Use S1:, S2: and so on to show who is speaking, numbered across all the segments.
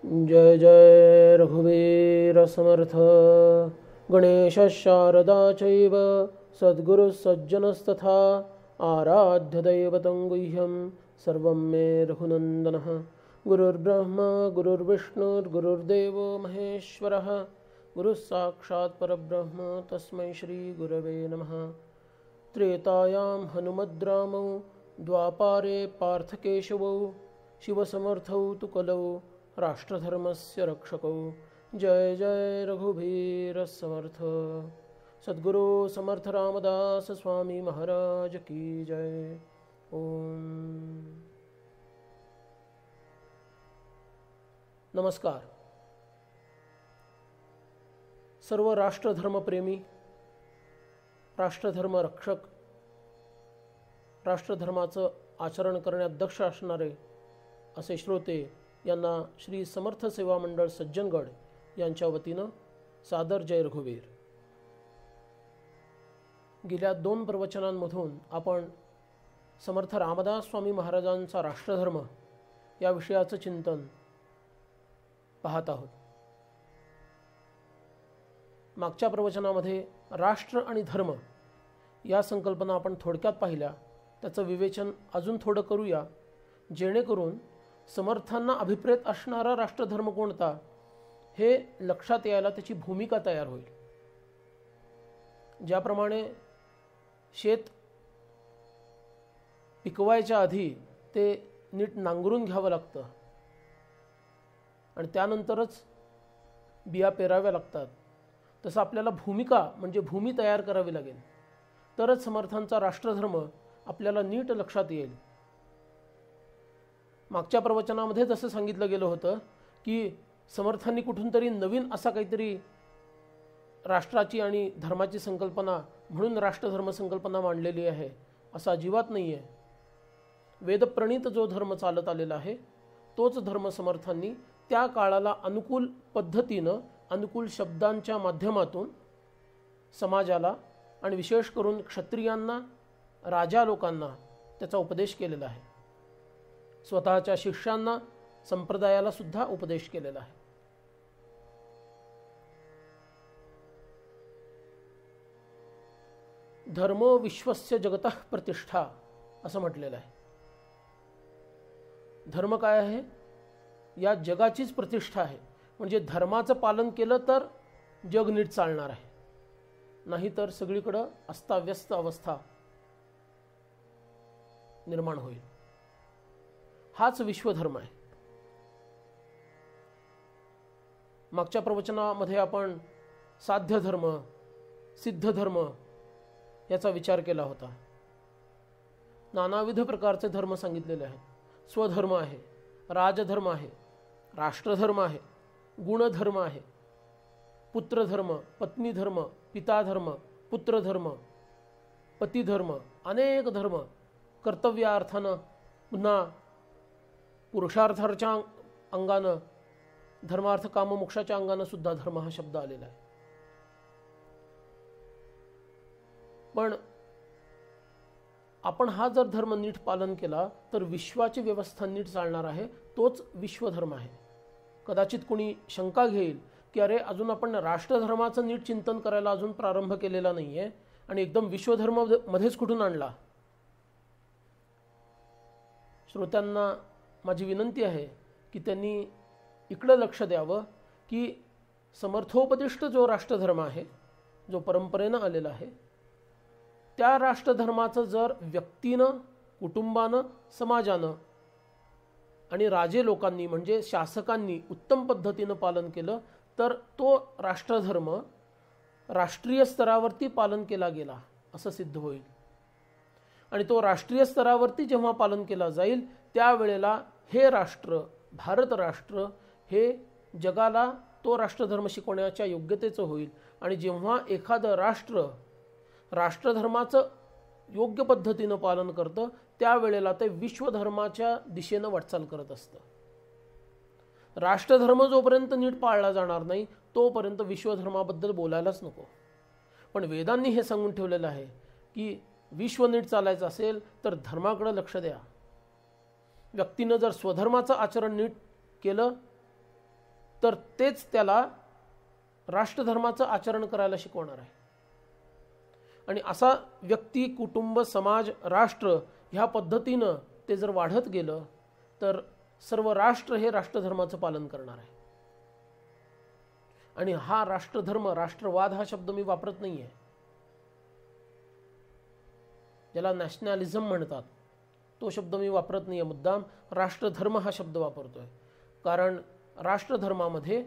S1: जय जय रघुवीर समर्थ। गणेश शारदा चैव सद्गुरु सज्जनस्तथा आराध्य दैवतं गुह्यं सर्वं मे रघुनन्दनः। गुरुर्ब्रह्मा गुरुर्विष्णुर्गुरुर्देवो महेश्वरः गुरुः साक्षात् परब्रह्म तस्मै श्री गुरवे नमः। त्रेतायां हनुमद्रामौ द्वापारे पार्थकेशवौ शिवसमर्थौ तु कलौ राष्ट्रधर्मस्य रक्षकौ। जय जय रघुवीर समर्थ। सद्गुरु समर्थ रामदास स्वामी महाराज की जय। ओम नमस्कार। सर्व राष्ट्रधर्मप्रेमी, राष्ट्रधर्म रक्षक, राष्ट्रधर्माचं आचरण करण्यात दक्ष असणारे असे श्रोते यांना श्री समर्थ सेवा मंडळ सज्जनगड यांच्या वतीनं सादर जय रघुवीर। गेल्या 2 प्रवचनांमधून आपण समर्थ रामदास स्वामी महाराजांचा राष्ट्रधर्म या विषयाचं चिंतन पाहत आहोत। मागच्या प्रवचनामध्ये राष्ट्र आणि धर्म या संकल्पना आपण थोडक्यात पाहिल्या। त्याचं विवेचन अजून थोडं करूया, जेणेकरून समर्थांना अभिप्रेत असणारा राष्ट्रधर्म कोणता हे लक्षात यायला त्याची भूमिका तयार होईल। ज्याप्रमाणे शेत पिकवायच्या आधी ते नीट नांगरून घ्यावं लागतं आणि त्यानंतरच बिया पेराव्या लागतात, तसं आपल्याला भूमिका म्हणजे भूमी तयार करावी लागेल, तरच समर्थांचा राष्ट्रधर्म आपल्याला नीट लक्षात येईल। मागच्या प्रवचनामध्ये जसं सांगितलं गेलं होतं की समर्थांनी कुठून तरी नवीन असा काहीतरी राष्ट्राची आणि धर्माची संकल्पना म्हणून राष्ट्रधर्म संकल्पना मांडलेली आहे, असं अजिबात नाही आहे। वेदप्रणीत जो धर्म चालत आलेला आहे तोच धर्म समर्थांनी त्या काळाला अनुकूल पद्धतीनं, अनुकूल शब्दांच्या माध्यमातून समाजाला आणि विशेष करून क्षत्रियांना, राजा लोकांना त्याचा उपदेश केलेला आहे। स्वतःच्या शिष्यांना, संप्रदायाला सुद्धा उपदेश केलेला आहे। धर्म विश्वस्य जगतः प्रतिष्ठा असं म्हटलेलं आहे। धर्म काय आहे? या जगाचीच प्रतिष्ठा आहे। म्हणजे धर्माचं पालन केलं तर जग नीट चालणार आहे, नाहीतर सगळीकडं अस्ताव्यस्त अवस्था निर्माण होईल। हाच विश्वधर्म आहे। मागच्या प्रवचनामध्ये आपण साध्य धर्म, सिद्ध धर्म याचा विचार केला होता। नानाविध प्रकारचे धर्म सांगितलेले आहेत। स्वधर्म आहे, राजधर्म आहे, राष्ट्रधर्म आहे, गुणधर्म आहे, पुत्रधर्म, पत्नीधर्म, पिताधर्म, पुत्रधर्म, पतिधर्म, अनेक धर्म, कर्तव्यार्थानं पुन्हा पुरुषार्थाच्या अंगानं, धर्मार्थ काम मोक्षाच्या अंगानं सुद्धा धर्म हा शब्द आलेला आहे। पण आपण हा जर धर्म नीट पालन केला तर विश्वाची व्यवस्था नीट चालणार आहे, तोच विश्वधर्म आहे। कदाचित कोणी शंका घेईल की अरे अजून आपण राष्ट्रधर्माचं नीट चिंतन करायला अजून प्रारंभ केलेला नाही आहे आणि एकदम विश्वधर्म मध्येच कुठून आणला। श्रोत्यांना माझी विनंती आहे की त्यांनी इकडं लक्ष द्यावं की समर्थोपदिष्ट जो राष्ट्रधर्म आहे, जो परंपरेनं आलेला आहे, त्या राष्ट्रधर्माचं जर व्यक्तीनं, कुटुंबानं, समाजानं आणि राजे लोकांनी म्हणजे शासकांनी उत्तम पद्धतीनं पालन केलं तर तो राष्ट्रधर्म राष्ट्रीय स्तरावरती पालन केला गेला असं सिद्ध होईल। आणि तो राष्ट्रीय स्तरावरती जेव्हा पालन केला जाईल त्यावेळेला हे राष्ट्र, भारत राष्ट्र हे जगाला तो राष्ट्रधर्म शिकवण्याच्या योग्यतेचं होईल। आणि जेव्हा एखादं राष्ट्र राष्ट्रधर्माचं योग्य पद्धतीनं पालन करतं त्यावेळेला ते विश्वधर्माच्या दिशेनं वाटचाल करत असतं। राष्ट्रधर्म जोपर्यंत नीट पाळला जाणार नाही तोपर्यंत विश्वधर्माबद्दल बोलायलाच नको। पण वेदांनी हे सांगून ठेवलेलं आहे की विश्व नीट चालायचं असेल तर धर्माकडे लक्ष द्या। व्यक्तीनं जर स्वधर्माचं आचरण नीट केलं तर तेच त्याला राष्ट्रधर्माचं आचरण करायला शिकवणार आहे. आणि असा व्यक्ती, कुटुंब, समाज, राष्ट्र ह्या पद्धतीनं ते जर वाढत गेलं तर सर्व राष्ट्र हे राष्ट्रधर्माचं पालन करणार आहे. आणि हा राष्ट्रधर्म, राष्ट्रवाद हा शब्द मी वापरत नाही आहे, ज्याला नॅशनॅलिझम म्हणतात तो शब्द मी वापरत नाही आहे. मुद्दाम राष्ट्रधर्म हा शब्द वापरतोय, कारण राष्ट्रधर्मामध्ये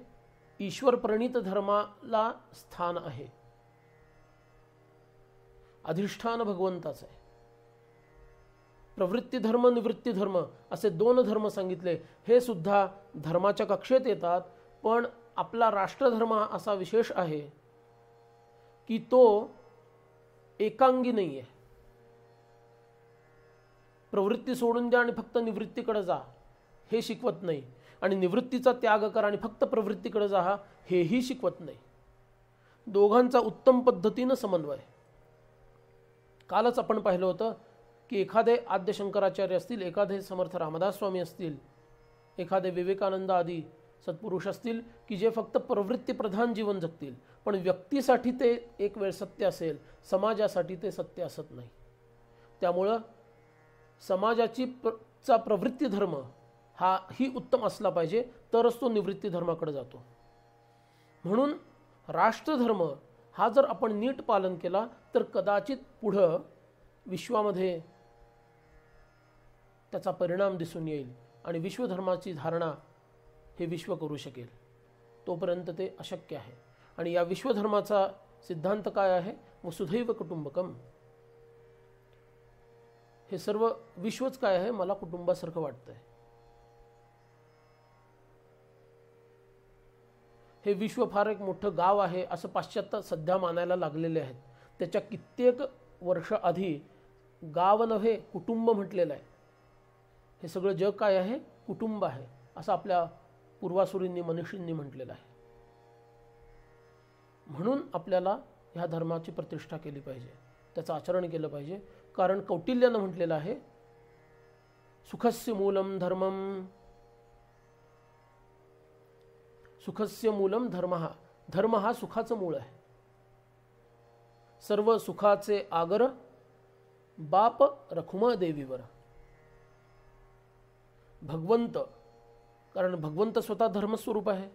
S1: ईश्वर प्रणीत धर्माला स्थान आहे, अधिष्ठान भगवंताचं आहे. प्रवृत्ती धर्म, निवृत्ती धर्म असे 2 धर्म सांगितले, हे सुद्धा धर्माच्या कक्षेत येतात. पण आपला राष्ट्रधर्म असा विशेष आहे की तो एकांगी नाही आहे. प्रवृत्ती सोडून द्या आणि फक्त निवृत्तीकडे जा हे शिकवत नाही, आणि निवृत्तीचा त्याग करा आणि फक्त प्रवृत्तीकडे जा हेही शिकवत नाही. दोघांचा उत्तम पद्धतीनं समन्वय. कालच आपण पाहिलं होतं की एखादे आद्य शंकराचार्य असतील, एखादे समर्थ रामदास स्वामी असतील, एखादे विवेकानंद आदी सत्पुरुष असतील की जे फक्त प्रवृत्ती प्रधान जीवन जगतील, पण व्यक्तीसाठी ते एक वेळ सत्य असेल, समाजासाठी ते सत्य असत नाही. त्यामुळं समाजाचा प्रवृत्ती धर्म हा ही उत्तम असला पाहिजे, तरच तो निवृत्ती धर्माकडे जातो. म्हणून राष्ट्रधर्म हा जर आपण नीट पालन केला तर कदाचित पुढं विश्वामध्ये त्याचा परिणाम दिसून येईल आणि विश्वधर्माची धारणा हे विश्व करू शकेल. तोपर्यंत ते अशक्य आहे. आणि या विश्वधर्माचा सिद्धांत काय आहे? वसुधैव कुटुंबकम. हे सर्व विश्वच काय आहे? मला कुटुंबासारखं वाटतंय. हे विश्व फार एक मोठं गाव आहे असं पाश्चात्य सध्या मानायला लागलेले आहेत. त्याच्या कित्येक वर्ष आधी गाव नव्हे कुटुंब म्हटलेलं आहे. हे सगळं जग काय आहे? कुटुंब आहे असं आपल्या पूर्वासुरींनी, मनीषींनी म्हटलेलं आहे. म्हणून आपल्याला ह्या धर्माची प्रतिष्ठा केली पाहिजे, त्याचं आचरण केलं पाहिजे. कारण कौटिल्यानं म्हटलेलं आहे, सुखस्य मूलम धर्मम, सुखस्य मूलम धर्म. धर्म हा सुखाचं मूळ आहे. सर्व सुखाचे आगर बाप रखुमा देवीवर. भगवंत, कारण भगवंत स्वतः धर्मस्वरूप आहे.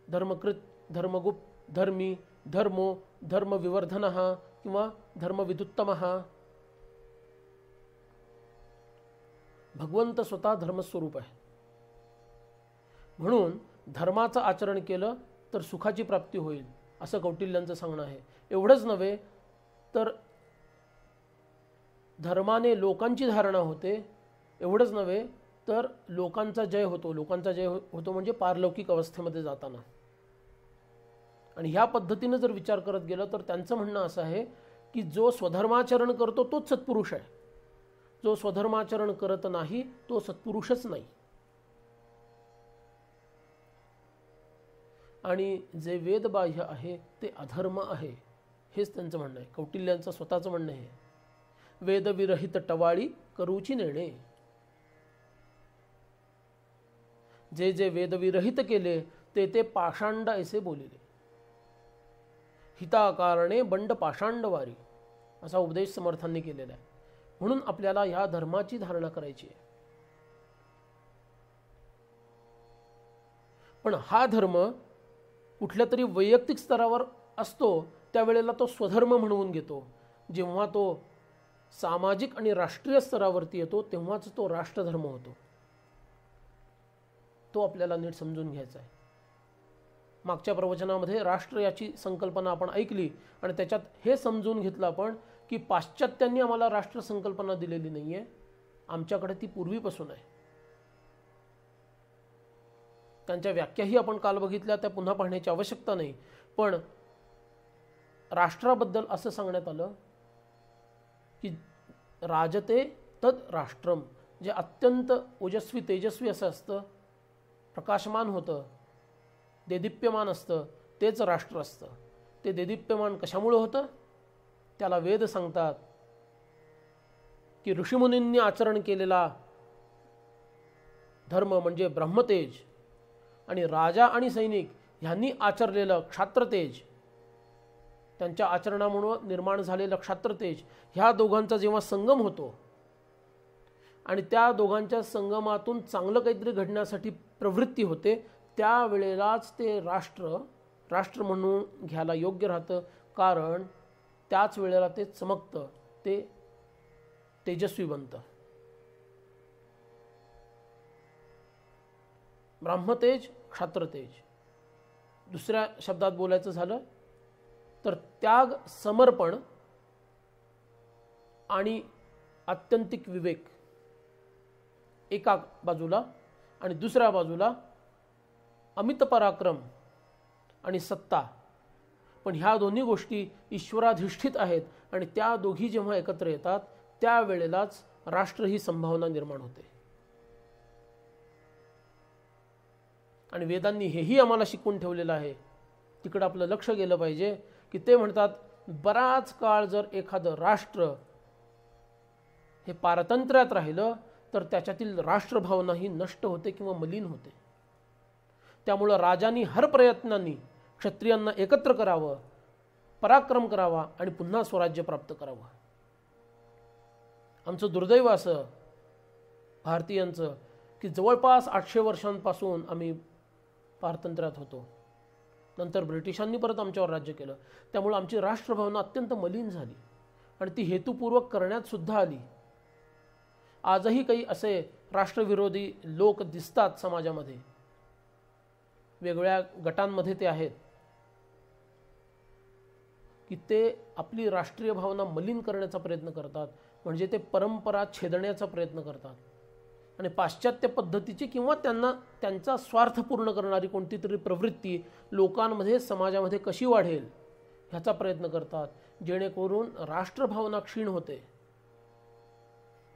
S1: धर्मकृत, धर्मगुप्त, धर्मी, धर्मो, धर्मविवर्धन किंवा धर्मविदुत्तम. भगवंत स्वतः धर्मस्वरूप आहे. म्हणून धर्माचं आचरण केलं तर सुखाची प्राप्ती होईल असं कौटिल्यांचं सांगणं आहे. एवढंच नव्हे तर धर्माने लोकांची धारणा होते. एवढंच नव्हे तर लोकांचा जय होतो. लोकांचा जय होतो म्हणजे पारलौकिक अवस्थेमध्ये जाताना. आणि ह्या पद्धतीने जर विचार करत गेलं तर त्यांचं म्हणणं असं आहे की जो स्वधर्माचरण करतो तोच सत्पुरुष आहे. जो स्वधर्माचरण करत नाही तो सत्पुरुषच नाही. आणि जे वेदबाह्य आहे ते अधर्म आहे हेच त्यांचं म्हणणं आहे. कौटिल्यांचं स्वतःचं म्हणणं आहे, वेदविरहित टवाळी करूची नेणे. जे जे वेदविरहित केले ते ते पाषांड ऐसे बोलिले. हिताकारणे बंड पाषांडवारी असा उपदेश समर्थांनी केलेला आहे. म्हणून आपल्याला ह्या धर्माची धारणा करायची आहे. पण हा धर्म कुठल्या तरी वैयक्तिक स्तरावर असतो त्यावेळेला तो स्वधर्म म्हणवून घेतो. जेव्हा तो सामाजिक आणि राष्ट्रीय स्तरावरती येतो तेव्हाच तो राष्ट्रधर्म होतो. तो आपल्याला नीट समजून घ्यायचा आहे. मागच्या प्रवचनामध्ये राष्ट्र याची संकल्पना आपण ऐकली आणि त्याच्यात हे समजून घेतलं आपण की पाश्चात्यांनी आम्हाला राष्ट्र संकल्पना दिलेली नाही आहे, आमच्याकडे ती पूर्वीपासून आहे. त्यांच्या व्याख्याही आपण काल बघितल्या, त्या पुन्हा पाहण्याची आवश्यकता नाही. पण राष्ट्राबद्दल असं सांगण्यात आलं की राजते तद राष्ट्रम. जे अत्यंत ओजस्वी तेजस्वी असं असतं, प्रकाशमान होतं, देदीप्यमान असतं, तेच राष्ट्र असतं. ते देदीप्यमान कशामुळे होतं? त्याला वेद सांगतात की ऋषीमुनींनी आचरण केलेला धर्म म्हणजे ब्रह्मतेज, आणि राजा आणि सैनिक ह्यांनी आचरलेलं क्षात्रतेज, त्यांच्या आचरणामुळे निर्माण झालेलं क्षात्रतेज, ह्या दोघांचा जेव्हा संगम होतो आणि त्या दोघांच्या संगमातून चांगलं काहीतरी घडण्यासाठी प्रवृत्ती होते, त्यावेळेलाच ते राष्ट्र म्हणून घ्यायला योग्य राहतं. कारण त्याच वेळेला ते चमकतं, ते तेजस्वी बनतं. ब्राह्मतेज, क्षात्रतेज. दुसऱ्या शब्दात बोलायचं झालं तर त्याग, समर्पण आणि आत्यंतिक विवेक एका बाजूला, आणि दुसऱ्या बाजूला अमित पराक्रम आणि सत्ता. पण ह्या दोन्ही गोष्टी ईश्वराधिष्ठित आहेत आणि त्या दोघी जेव्हा एकत्र येतात त्यावेळेलाच राष्ट्र ही संभावना निर्माण होते. आणि वेदांनी हेही आम्हाला शिकवून ठेवलेलं आहे. तिकडं आपलं लक्ष गेलं पाहिजे की ते म्हणतात बराच काळ जर एखादं राष्ट्र हे पारतंत्र्यात राहिलं तर त्याच्यातील राष्ट्रभावना ही नष्ट होते किंवा मलिन होते. त्यामुळं राजांनी हर प्रयत्नांनी क्षत्रियांना एकत्र करावं, पराक्रम करावा आणि पुन्हा स्वराज्य प्राप्त करावं. आमचं दुर्दैव असं भारतीयांचं की जवळपास 800 वर्षांपासून आम्ही पारतंत्र्यात होतो. नंतर ब्रिटिशांनी परत आमच्यावर राज्य केलं. त्यामुळे आमची राष्ट्रभावना अत्यंत मलिन झाली आणि ती हेतुपूर्वक करण्यात सुद्धा आली. आजही काही असे राष्ट्रविरोधी लोक दिसतात समाजामध्ये, वेगळ्या गटांमध्ये ते आहेत की ते आपली राष्ट्रीय भावना मलिन करण्याचा प्रयत्न करतात, म्हणजे ते परंपरा छेदण्याचा प्रयत्न करतात आणि पाश्चात्य पद्धतीची किंवा त्यांचा स्वार्थ पूर्ण करणारी कोणती तरी प्रवृत्ती लोकांमध्ये, समाजामध्ये कशी वाढेल ह्याचा प्रयत्न करतात, जेणेकरून राष्ट्रभावना क्षीण होते.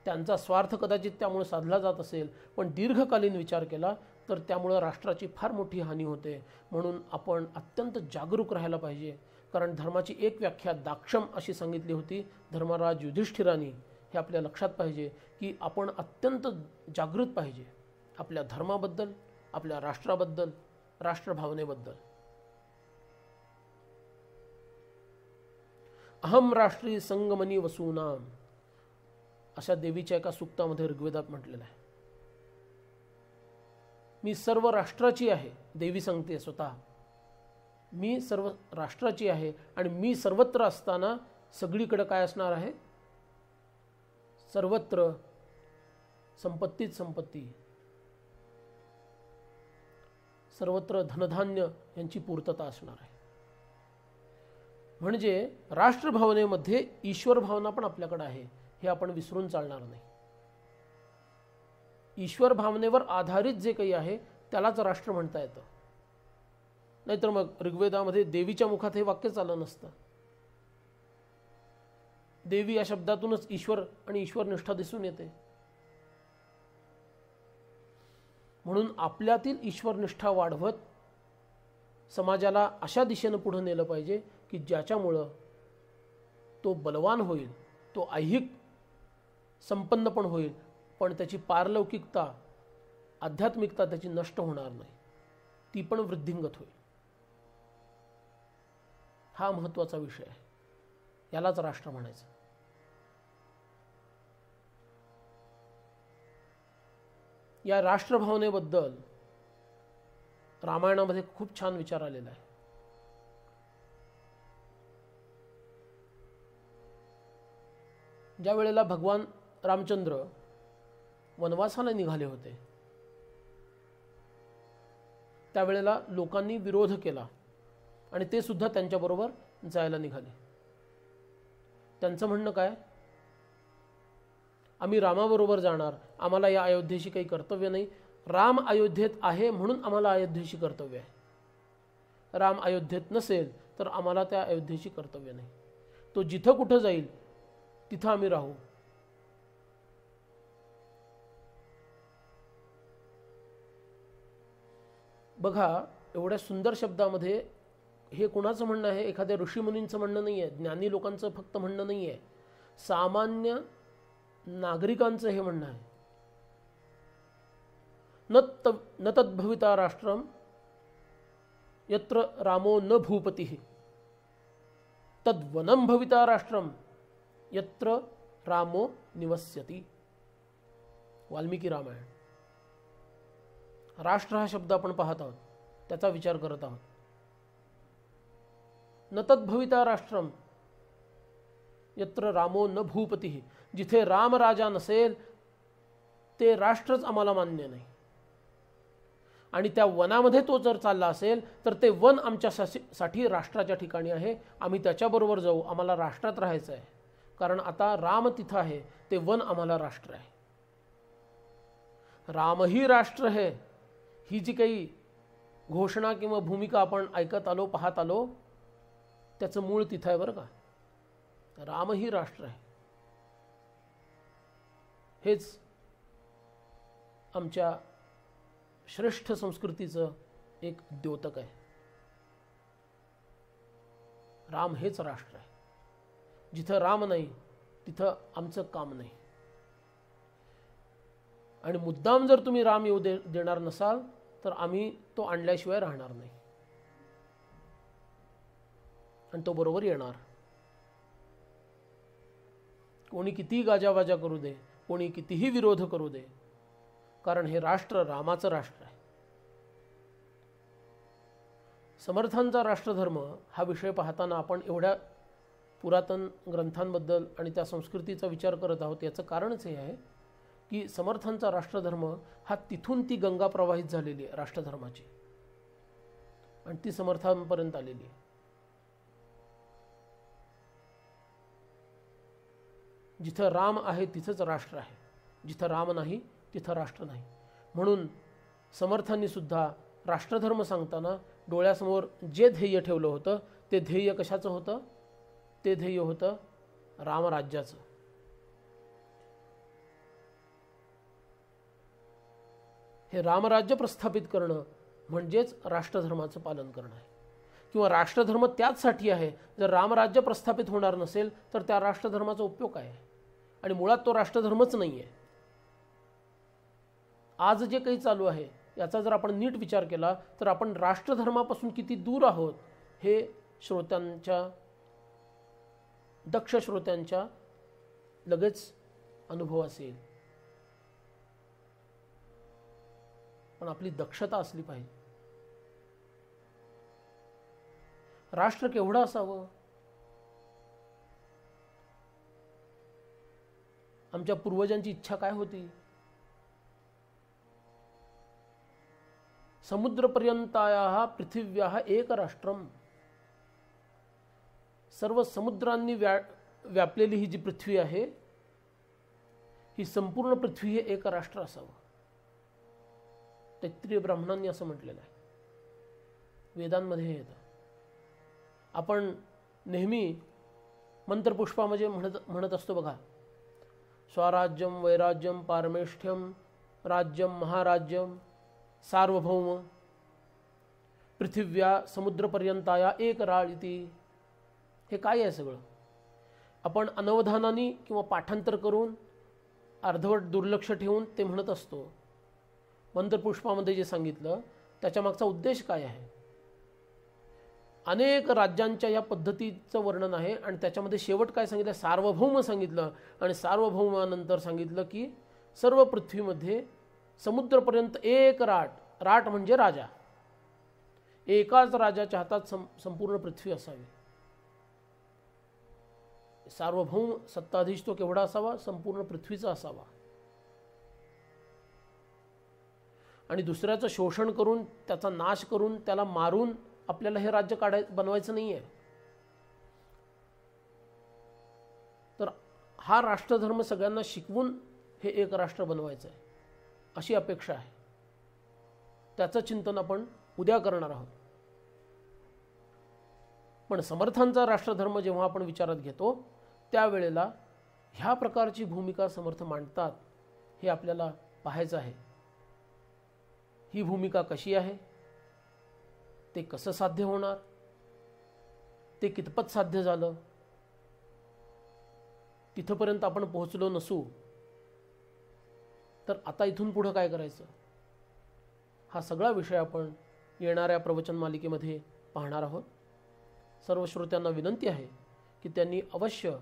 S1: त्यांचा स्वार्थ कदाचित त्यामुळे साधला जात असेल, पण दीर्घकालीन विचार केला तर त्यामुळे राष्ट्राची फार मोठी हानी होते. म्हणून आपण अत्यंत जागरूक राहायला पाहिजे. कारण धर्माची एक व्याख्या दाक्षम अशी सांगितली होती धर्मराज युधिष्ठिरांनी. हे आपल्या लक्षात पाहिजे की आपण अत्यंत जागृत पाहिजे आपल्या धर्माबद्दल, आपल्या राष्ट्राबद्दल, राष्ट्रभावनेबद्दल. अहम राष्ट्री संगमनी वसूनाम अशा देवीच्या एका सूक्तामध्ये ऋग्वेदात म्हटलेलं आहे. मी सर्व राष्ट्राची आहे, देवी सांगते स्वतः. मी सर्व राष्ट्राची आहे आणि मी सर्वत्र असताना सगळीकडे काय असणार आहे? सर्वत्र संपत्तीच संपत्ती, सर्वत्र धनधान्य यांची पूर्तता असणार आहे. म्हणजे राष्ट्रभावनेमध्ये ईश्वर भावना पण आपल्याकडे आहे, हे आपण विसरून चालणार नाही. ईश्वर भावनेवर आधारित जे काही आहे त्यालाच राष्ट्र म्हणता येतं. नाहीतर मग ऋग्वेदामध्ये देवीच्या मुखात हे वाक्य आलं नसतं. देवी या शब्दातूनच ईश्वर आणि ईश्वरनिष्ठा दिसून येते. म्हणून आपल्यातील ईश्वरनिष्ठा वाढवत समाजाला अशा दिशेनं पुढे नेलं पाहिजे की ज्याच्यामुळं तो बलवान होईल, तो ऐहिक संपन्न पण होईल, पण त्याची पारलौकिकता, आध्यात्मिकता त्याची नष्ट होणार नाही, ती पण वृद्धिंगत होईल. हा महत्त्वाचा विषय आहे. यालाच राष्ट्र म्हणायचं. या राष्ट्रभावनेबद्दल रामायणामध्ये खूप छान विचार आलेला आहे. ज्या वेळेला भगवान रामचंद्र वनवासाला निघाले होते त्यावेळेला लोकांनी विरोध केला आणि ते सुद्धा त्यांच्याबरोबर जायला निघाले. त्यांचं म्हणणं काय? आम्ही रामाबरोबर जाणार, आम्हाला या अयोध्येशी काही कर्तव्य नाही. राम अयोध्येत आहे म्हणून आम्हाला अयोध्येशी कर्तव्य आहे. राम अयोध्येत नसेल तर आम्हाला त्या अयोध्येशी कर्तव्य नाही. तो जिथं कुठं जाईल तिथं आम्ही राहू. बघा, एवढ्या सुंदर शब्दामध्ये हे कोणाचं म्हणणं आहे? एखाद्या ऋषीमुनींचं म्हणणं नाही आहे, ज्ञानी लोकांचं फक्त म्हणणं नाही आहे, सामान्य नागरिकांचं हे म्हणणं आहे. न तद्भविता राष्ट्रम यत्र रामो न भूपतिः तद्वनं भविता राष्ट्रम यत्र रामो निवस्यति. वाल्मिकी रामायण. राष्ट्र हा शब्द आपण पाहत आहोत, त्याचा विचार करत आहोत. न तद्भविता राष्ट्रम यत्र रामो न भूपतिः. जिथे राम राजा नसेल ते राष्ट्रच आम्हाला मान्य नाही. आणि त्या वनामध्ये तो जर चालला असेल तर ते वन आमच्यासाठी राष्ट्राच्या ठिकाणी आहे. आम्ही त्याच्याबरोबर जाऊ. आम्हाला राष्ट्रात राहायचं आहे, कारण आता राम तिथं आहे. ते वन आम्हाला राष्ट्र आहे. राम ही राष्ट्र है, ही जी काही घोषणा किंवा भूमिका आपण ऐकत आलो, पाहत आलो, त्याचं मूळ तिथं आहे बरं का. राम ही राष्ट्र आहे. हेच आमच्या श्रेष्ठ संस्कृतीचं एक द्योतक आहे. राम हेच राष्ट्र आहे. जिथं राम नाही तिथं आमचं काम नाही. आणि मुद्दाम जर तुम्ही राम येऊ देणार नसाल तर आम्ही तो आणल्याशिवाय राहणार नाही. आणि तो बरोबर येणार. कोणी कितीही गाजावाजा करू दे, कोणी कितीही विरोध करू दे, कारण हे राष्ट्र रामाचं राष्ट्र आहे. समर्थांचा राष्ट्रधर्म हा विषय पाहताना आपण एवढ्या पुरातन ग्रंथांबद्दल आणि त्या संस्कृतीचा विचार करत आहोत. याचं कारणच हे आहे की समर्थांचा राष्ट्रधर्म हा तिथून ती गंगा प्रवाहित झालेली आहे राष्ट्रधर्माची, आणि ती समर्थांपर्यंत आलेली आहे. जिथं राम आहे तिथंच राष्ट्र आहे. जिथं राम नाही तिथं राष्ट्र नाही. म्हणून समर्थांनी सुद्धा राष्ट्रधर्म सांगताना डोळ्यासमोर जे ध्येय ठेवलं होतं ते ध्येय कशाचं होतं? ते ध्येय होतं रामराज्याचं. हे रामराज्य प्रस्थापित करणं म्हणजेच राष्ट्रधर्माचं पालन करणं आहे. किंवा राष्ट्रधर्म त्याचसाठी आहे. जर रामराज्य प्रस्थापित होणार नसेल तर त्या राष्ट्रधर्माचा उपयोग काय आहे? आणि मुळात तो राष्ट्रधर्मच नाही आहे. आज जे काही चालू आहे याचा जर आपण नीट विचार केला तर आपण राष्ट्रधर्मापासून किती दूर आहोत हे श्रोत्यांच्या, दक्ष श्रोत्यांच्या लगेच अनुभवास येईल. पण आपली दक्षता असली पाहिजे. राष्ट्र केवढं असावं? आमच्या पूर्वजांची इच्छा काय होती? समुद्रपर्यंतायाः पृथिव्याः एक राष्ट्रम. सर्व समुद्रांनी व्यापलेली ही जी पृथ्वी आहे, ही संपूर्ण पृथ्वी हे एक राष्ट्र असावं. तैत्तिरीय ब्राह्मणांनी असं म्हटलेलं आहे. वेदांमध्ये हे येतं. आपण नेहमी मंत्रपुष्पामध्ये म्हणत असतो बघा, स्वराज्यम वैराज्यम पारमेष्ठ्यम राज्यम महाराज्यम सार्वभौम पृथिव्या समुद्रपर्यंताया एक राळ इति. हे काय आहे सगळं? आपण अनवधानाने किंवा पाठांतर करून अर्धवट दुर्लक्ष ठेवून ते म्हणत असतो. मंत्रपुष्पामध्ये जे सांगितलं त्याच्या मागचा उद्देश काय आहे? अनेक राज्यांच्या या पद्धतीचं वर्णन आहे आणि त्याच्यामध्ये शेवट काय सांगितलं? सार्वभौम सांगितलं. आणि सार्वभौमानंतर सांगितलं की सर्व पृथ्वीमध्ये समुद्रपर्यंत एक राट, राट म्हणजे राजा, एकाच राजाच्या हातात संपूर्ण पृथ्वी असावी. सार्वभौम सत्ताधीश तो केवढा असावा? संपूर्ण पृथ्वीचा असावा. आणि दुसऱ्याचं शोषण करून, त्याचा नाश करून, त्याला मारून आपल्याला हे राज्य बनवायचं नाही आहे. तर हा राष्ट्रधर्म सगळ्यांना शिकवून हे एक राष्ट्र बनवायचं आहे अशी अपेक्षा आहे. त्याचं चिंतन आपण उद्या करणार आहोत. पण समर्थांचा राष्ट्रधर्म जेव्हा आपण विचारात घेतो त्यावेळेला ह्या प्रकारची भूमिका समर्थ मांडतात हे आपल्याला पाहायचं आहे. ही भूमिका कशी आहे? ते कसं साध्य होणार? ते कितपत साध्य झालं? तिथपर्यंत आपण पोहोचलो नसू तर आता इथून पुढे काय करायचं? हा सगळा विषय आपण येणाऱ्या प्रवचन मालिकेमध्ये पाहणार आहोत. सर्व श्रोत्यांना विनंती आहे की त्यांनी अवश्य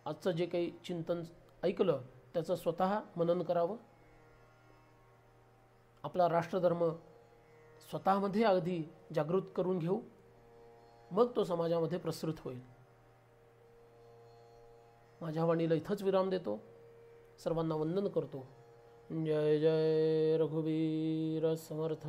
S1: आजचं जे काही चिंतन ऐकलं त्याचं स्वतः मनन करावं. आपला राष्ट्रधर्म स्वतःमध्ये अगदी जागृत करून घेऊ, मग तो समाजामध्ये प्रसृत होईल. माझ्या वाणीला इथंच विराम देतो. सर्वांना वंदन करतो. जय जय रघुवीर समर्थ.